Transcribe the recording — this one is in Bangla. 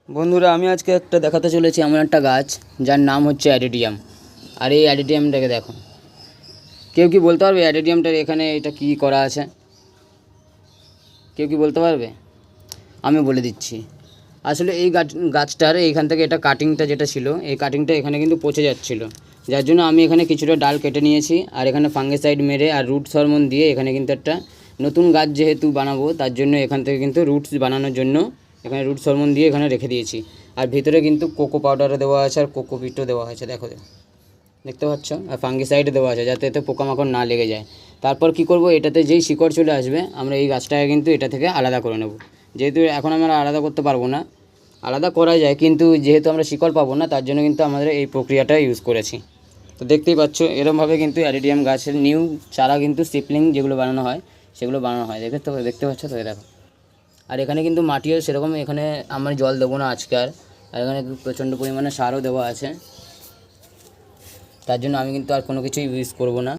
বন্ধুরা, আমি আজকে একটা দেখাতে চলেছি এমন একটা গাছ যার নাম হচ্ছে অ্যাডিডিয়াম। আর এই অ্যাডিডিয়ামটাকে দেখো। কেউ কি বলতে পারবে অ্যাডিডিয়ামটার এখানে এটা কি করা আছে? কেউ কি বলতে পারবে? আমি বলে দিচ্ছি। আসলে এই গাছটার এইখান থেকে এটা কাটিংটা যেটা ছিল, এই কাটিংটা এখানে কিন্তু পচে যাচ্ছিলো, যার জন্য আমি এখানে কিছুটা ডাল কেটে নিয়েছি আর এখানে ফাঙ্গিসাইড মেরে আর রুটস হরমোন দিয়ে এখানে কিন্তু একটা নতুন গাছ যেহেতু বানাবো, তার জন্য এখান থেকে কিন্তু রুটস বানানোর জন্য এখানে রুটস হরমোন দিয়ে এখানে রেখে দিয়েছি। আর ভিতরে কিন্তু কোকো পাউডারও দেওয়া আছে আর কোকোপিটও দেওয়া আছে, দেখো দেখতে পাচ্ছ। আর ফাঙ্গিসাইড দেওয়া আছে যাতে এতে পোকামাকড় না লেগে যায়। তারপর কি করব, এটাতে যেই শিকড় চলে আসবে আমরা এই গাছটাকে কিন্তু এটা থেকে আলাদা করে নেব। যেহেতু এখন আমরা আলাদা করতে পারবো না, আলাদা করা যায় কিন্তু যেহেতু আমরা শিকড় পাবো না, তার জন্য কিন্তু আমাদের এই প্রক্রিয়াটা ইউজ করেছি। তো দেখতেই পাচ্ছ এরমভাবে কিন্তু অ্যাডিডিয়াম গাছের নিউ চারা কিন্তু সিপলিং যেগুলো বানানো হয় সেগুলো বানানো হয়। দেখতে পাচ্ছ তো, দেখো। আর এখানে কিন্তু মাটিও সেরকম, এখানে আমার জল দেবো না আজকে আর এখানে প্রচণ্ড পরিমাণে সারও দেওয়া আছে, তার জন্য আমি কিন্তু আর কোনো কিছুই ইউজ করব না।